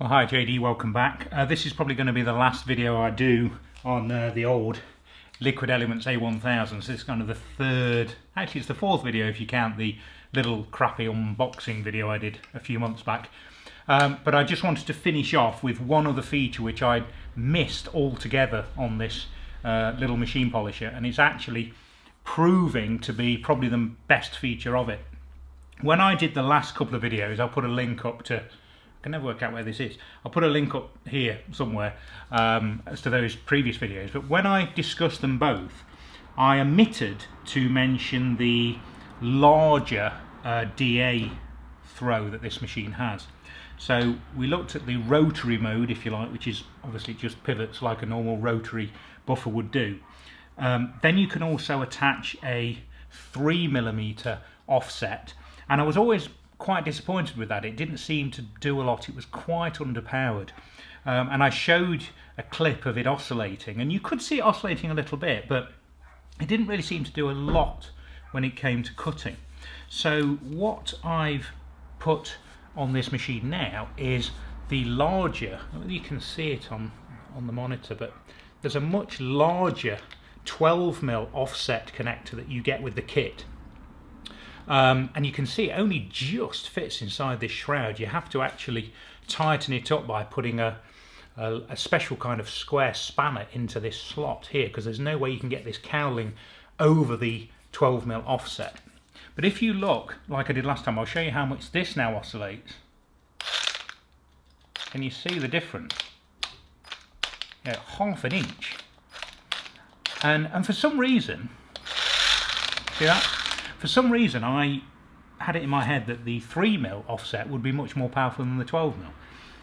Well, hi JD, welcome back. This is probably going to be the last video I do on the old Liquid Elements A1000. So this is kind of the third, actually it's the fourth video if you count the little crappy unboxing video I did a few months back. But I just wanted to finish off with one other feature which I'd missed altogether on this little machine polisher, and it's actually proving to be probably the best feature of it. When I did the last couple of videos, I'll put a link up to, I can never work out where this is. I'll put a link up here somewhere as to those previous videos. But when I discussed them both, I omitted to mention the larger DA throw that this machine has. So we looked at the rotary mode, if you like, which is obviously just pivots like a normal rotary buffer would do. Then you can also attach a 3mm offset, and I was always quite disappointed with that. It didn't seem to do a lot. It was quite underpowered, and I showed a clip of it oscillating, and you could see it oscillating a little bit, but it didn't really seem to do a lot when it came to cutting. So what I've put on this machine now is the larger, you can see it on the monitor, but there's a much larger 12mm offset connector that you get with the kit. And you can see it only just fits inside this shroud. You have to actually tighten it up by putting a special kind of square spanner into this slot here, because there's no way you can get this cowling over the 12mm offset. But if you look, like I did last time, I'll show you how much this now oscillates. Can you see the difference? Yeah, ½ an inch. And for some reason, see that? For some reason, I had it in my head that the 3mm offset would be much more powerful than the 12mm,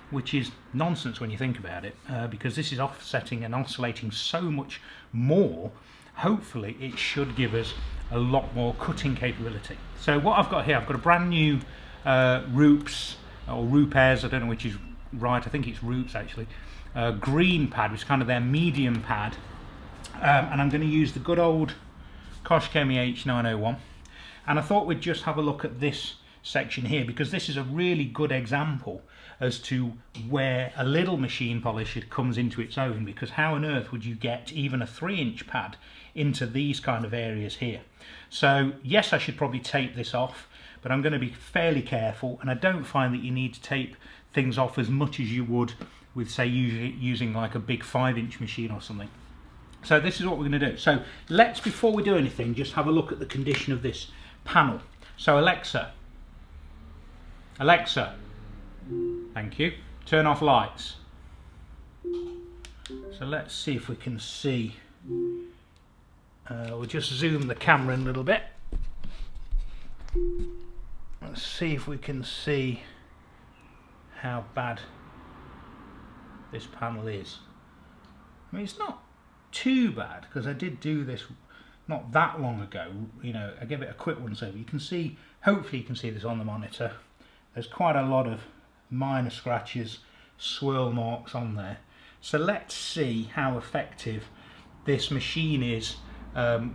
which is nonsense when you think about it, because this is offsetting and oscillating so much more. Hopefully, it should give us a lot more cutting capability. So what I've got here, I've got a brand new Roops, or Rupes, I don't know which is right, I think it's Roops actually, green pad, which is kind of their medium pad, and I'm going to use the good old Koshkemi H901. And I thought we'd just have a look at this section here, because this is a really good example as to where a little machine polisher comes into its own, because how on earth would you get even a 3-inch pad into these kind of areas here? So yes, I should probably tape this off, but I'm going to be fairly careful, and I don't find that you need to tape things off as much as you would with, say, using like a big 5-inch machine or something. So this is what we're going to do. So let's, before we do anything, just have a look at the condition of this panel. So Alexa, thank you, turn off lights. So let's see if we can see. We'll just zoom the camera in a little bit. Let's see if we can see how bad this panel is. I mean, it's not too bad, because I did do this not that long ago. You know, I gave it a quick once over. You can see, hopefully you can see this on the monitor, there's quite a lot of minor scratches, swirl marks on there. So let's see how effective this machine is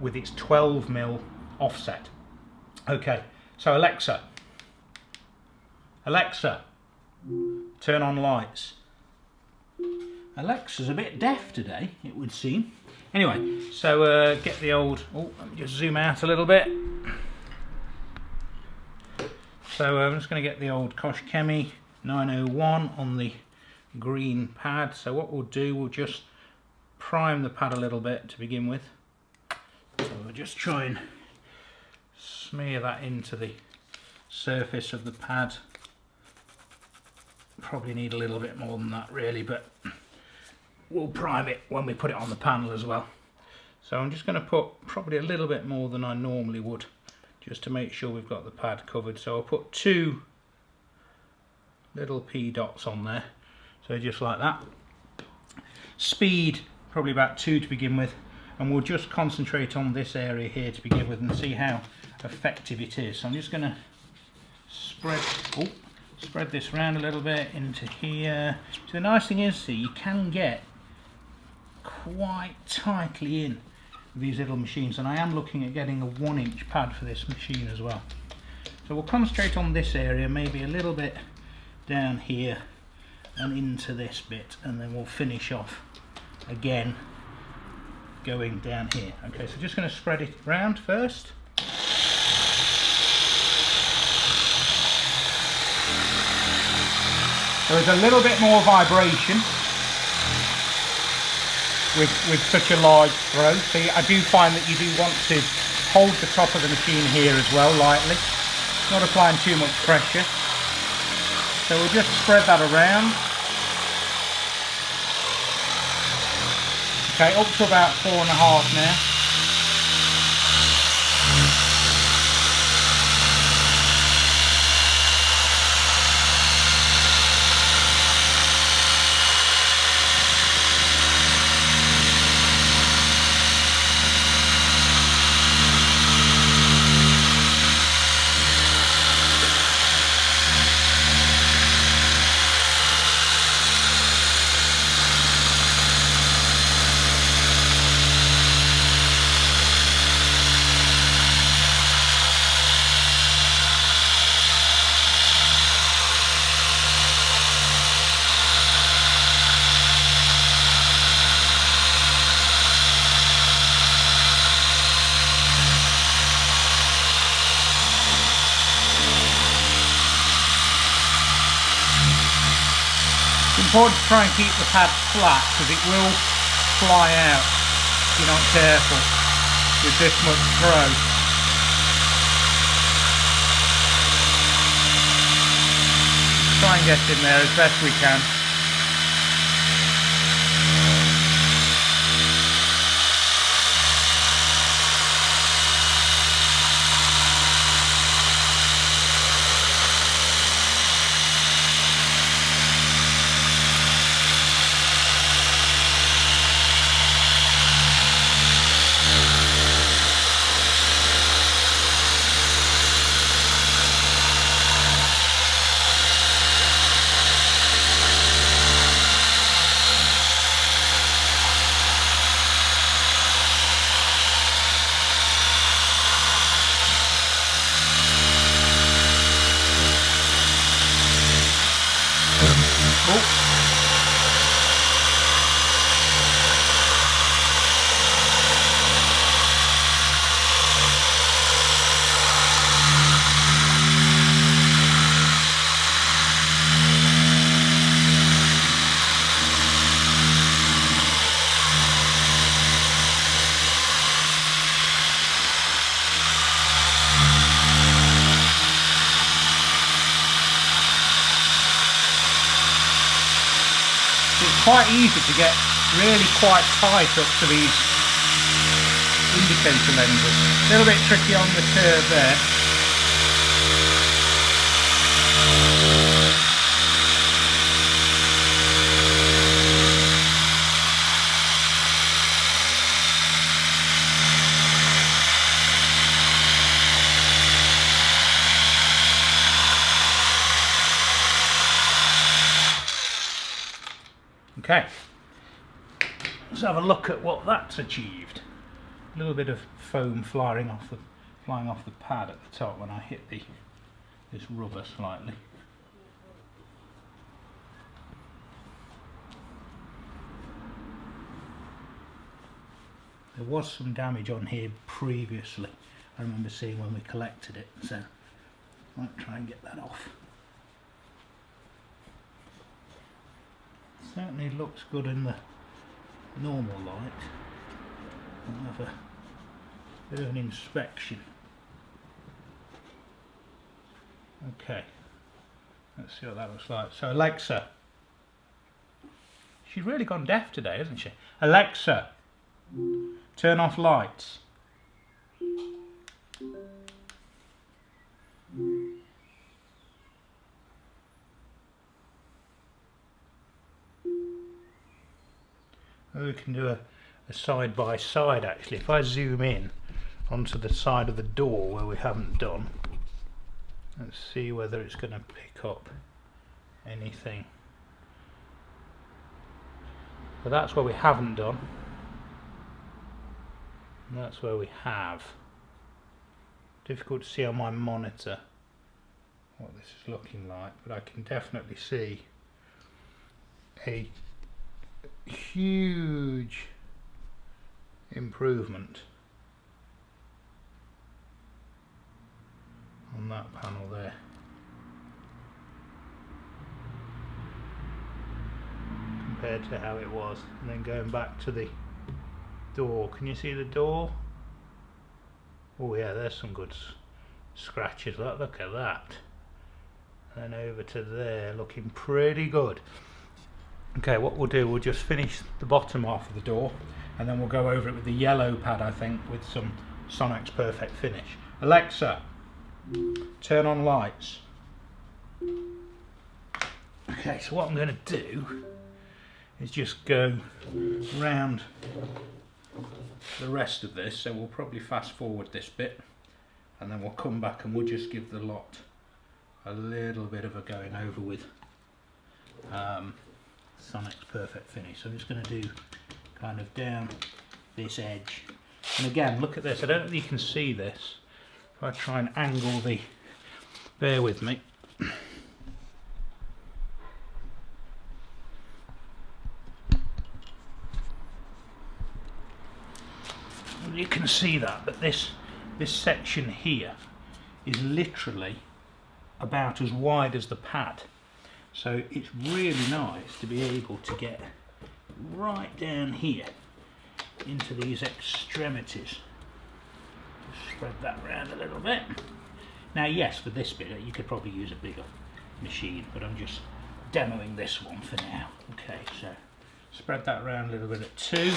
with its 12mm offset. Okay, so Alexa, turn on lights. Alexa's a bit deaf today, it would seem. Anyway, so get the old, oh, let me just zoom out a little bit. So I'm just going to get the old Koshkemi 901 on the green pad. So what we'll do, we'll just prime the pad a little bit to begin with. So we'll just try and smear that into the surface of the pad. Probably need a little bit more than that really, but we'll prime it when we put it on the panel as well. So I'm just going to put probably a little bit more than I normally would, just to make sure we've got the pad covered. So I'll put 2 little P dots on there, so just like that. Speed probably about 2 to begin with, and we'll just concentrate on this area here to begin with and see how effective it is. So I'm just going to spread this around a little bit into here. So the nice thing is, see, you can get quite tightly in with these little machines, and I am looking at getting a 1-inch pad for this machine as well. So we'll concentrate on this area, maybe a little bit down here, and into this bit, and then we'll finish off again going down here. Okay, so just going to spread it around first. There is a little bit more vibration with such a large throw, so I do find that you do want to hold the top of the machine here as well lightly, not applying too much pressure. So we'll just spread that around. Okay, up to about 4.5 now. It's important to try and keep the pad flat because it will fly out if you're not careful with this much throw. Try and get in there as best we can. It's quite easy to get really quite tight up to these indicator lenses. A little bit tricky on the curve there. Okay, let's have a look at what that's achieved. A little bit of foam flying off the pad at the top when I hit this rubber slightly. There was some damage on here previously, I remember seeing when we collected it, so I might try and get that off. Certainly looks good in the normal light. I'll have a bit of an inspection. Okay, let's see what that looks like. So Alexa, she's really gone deaf today, hasn't she? Alexa, turn off lights. We can do a side by side actually. If I zoom in onto the side of the door where we haven't done, let's see whether it's going to pick up anything. But that's where we haven't done, and that's where we have. Difficult to see on my monitor what this is looking like, but I can definitely see a huge improvement on that panel there. Compared to how it was. And then going back to the door, can you see the door? Oh yeah, there's some good scratches. Look at that. And then over to there, looking pretty good. Okay, what we'll do, we'll just finish the bottom half of the door, and then we'll go over it with the yellow pad, I think, with some Sonax Perfect Finish. Alexa, turn on lights. Okay, so what I'm going to do is just go round the rest of this, so we'll probably fast forward this bit, and then we'll come back and we'll just give the lot a little bit of a going over with Sonax Perfect Finish. So I'm just going to do kind of down this edge, and again, look at this. I don't know if you can see this. If I try and angle the, bear with me. You can see that, but this section here is literally about as wide as the pad. So it's really nice to be able to get right down here into these extremities. Just spread that around a little bit. Now yes, for this bit you could probably use a bigger machine, but I'm just demoing this one for now. Okay, so spread that around a little bit at 2.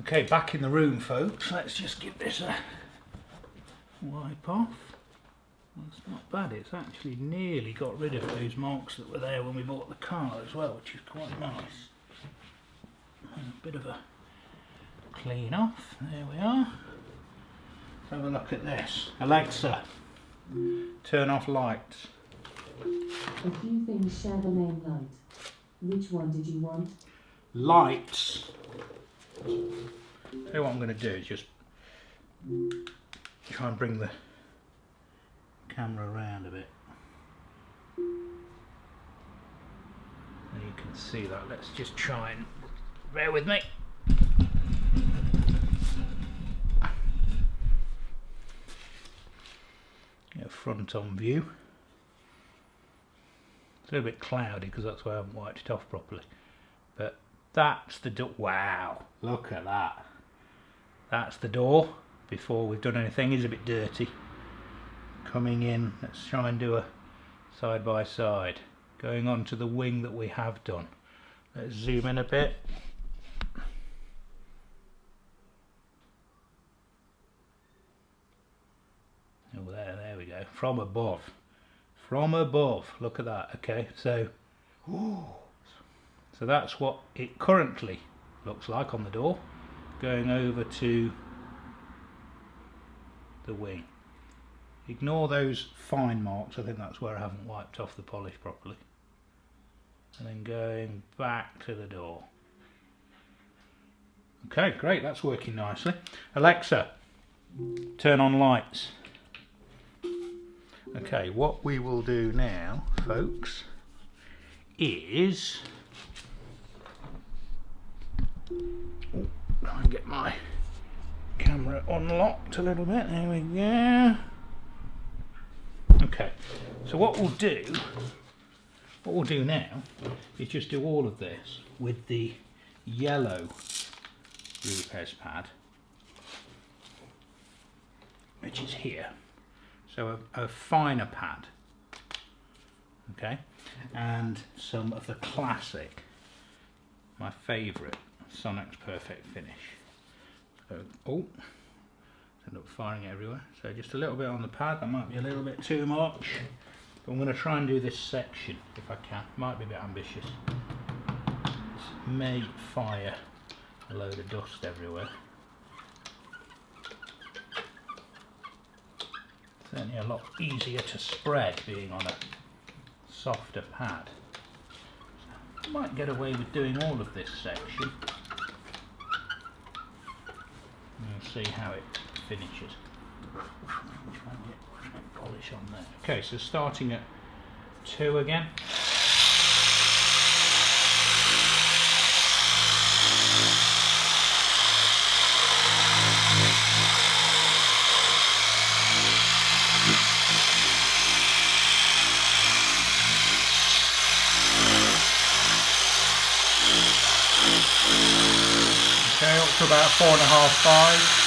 Okay, back in the room, folks. Let's just give this a wipe off. That's not bad. It's actually nearly got rid of those marks that were there when we bought the car as well, which is quite nice. And a bit of a clean off. There we are. Let's have a look at this. Alexa, turn off lights. A few things share the main light. Which one did you want? Lights. So what I'm going to do is just try and bring the camera around a bit. And you can see that. Let's just try and bear with me. Get a front on view. It's a little bit cloudy because that's why I haven't wiped it off properly. But that's the door. Wow, look at that. That's the door before we've done anything. It's a bit dirty. Coming in, let's try and do a side by side. Going on to the wing that we have done. Let's zoom in a bit. Oh, there we go. From above. From above. Look at that. Okay, so that's what it currently looks like on the door. Going over to the wing. Ignore those fine marks. I think that's where I haven't wiped off the polish properly. And then going back to the door. Okay, great. That's working nicely. Alexa, turn on lights. Okay, what we will do now, folks, is try and get my camera unlocked a little bit. There we go. Okay, so what we'll do now is just do all of this with the yellow Rupes pad, which is here. So a finer pad, okay, and some of the classic, my favourite, Sonex Perfect Finish. So, end up firing everywhere. So just a little bit on the pad. That might be a little bit too much, but I'm going to try and do this section if I can. Might be a bit ambitious. This may fire a load of dust everywhere. Certainly a lot easier to spread being on a softer pad. So I might get away with doing all of this section. We'll see how it finishes. Try and get polish on there. Okay, so starting at 2 again. Okay, up to about 4.5, 5.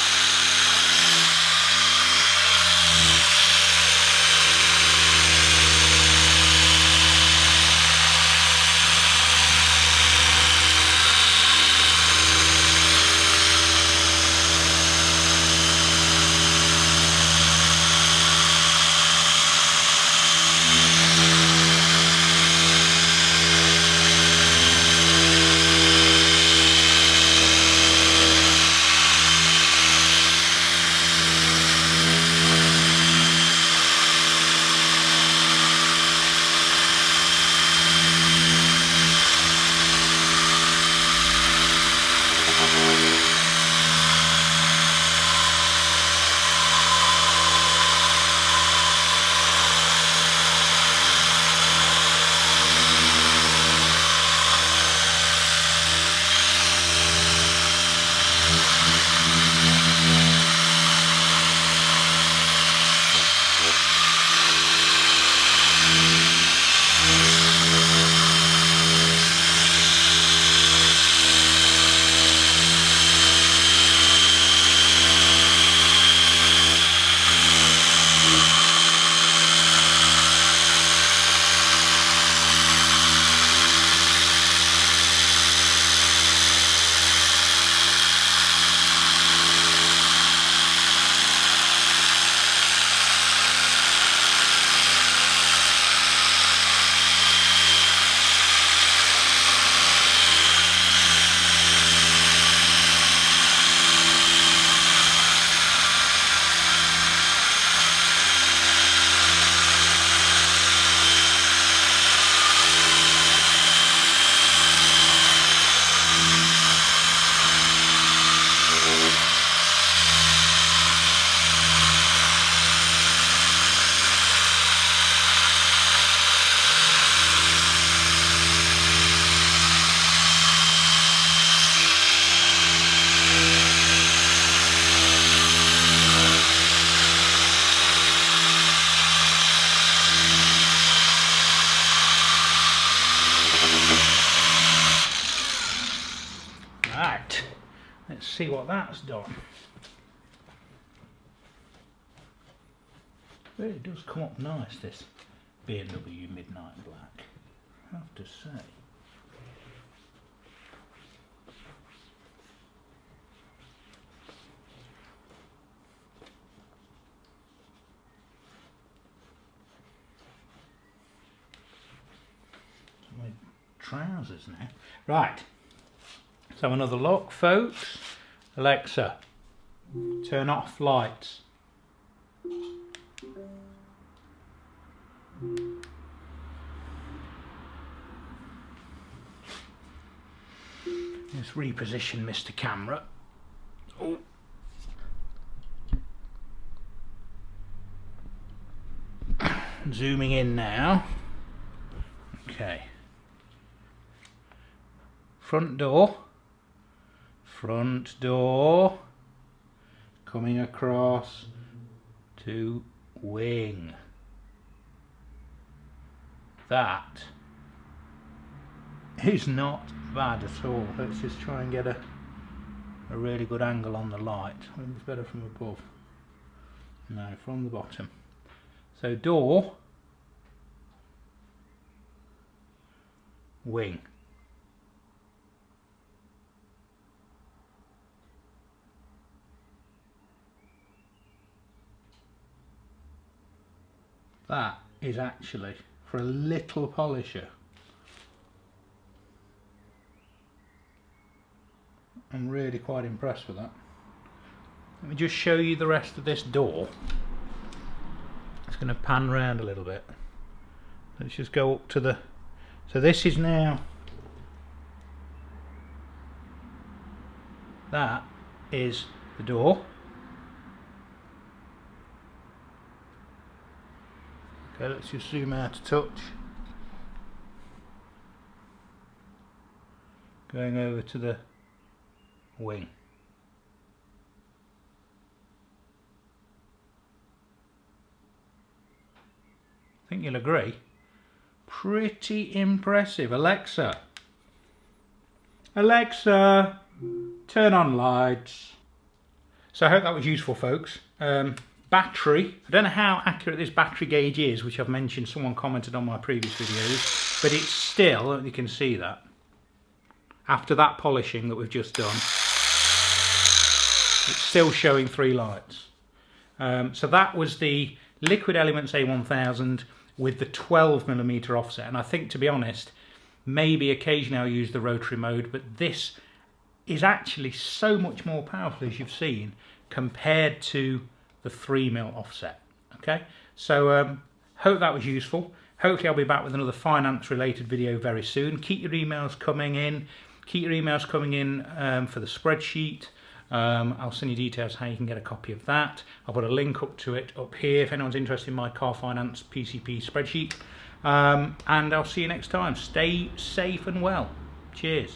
see what that's done. Really does come up nice, this BMW Midnight Black, I have to say. My trousers now. Right, so another look, folks. Alexa, turn off lights. Let's reposition Mr. Camera. Oh. Zooming in now. Okay. Front door. Front door. Coming across to wing. That is not bad at all. Let's just try and get a really good angle on the light. I think it's better from above. No, from the bottom. So door, wing. That is actually, for a little polisher, I'm really quite impressed with that. Let me just show you the rest of this door. It's going to pan round a little bit. Let's just go up to the... So this is now... That is the door. Okay, let's just zoom out a touch. Going over to the wing. I think you'll agree. Pretty impressive. Alexa. Alexa, turn on lights. So I hope that was useful, folks. Battery. I don't know how accurate this battery gauge is, which I've mentioned, someone commented on my previous videos, but it's still, you can see that, after that polishing that we've just done, it's still showing 3 lights. So that was the Liquid Elements A1000 with the 12mm offset, and I think, to be honest, maybe occasionally I'll use the rotary mode, but this is actually so much more powerful, as you've seen, compared to the 3mm offset. Okay, so hope that was useful. Hopefully I'll be back with another finance related video very soon. Keep your emails coming in. Keep your emails coming in for the spreadsheet. I'll send you details how you can get a copy of that. I'll put a link up to it up here if anyone's interested in my car finance PCP spreadsheet. And I'll see you next time. Stay safe and well. Cheers.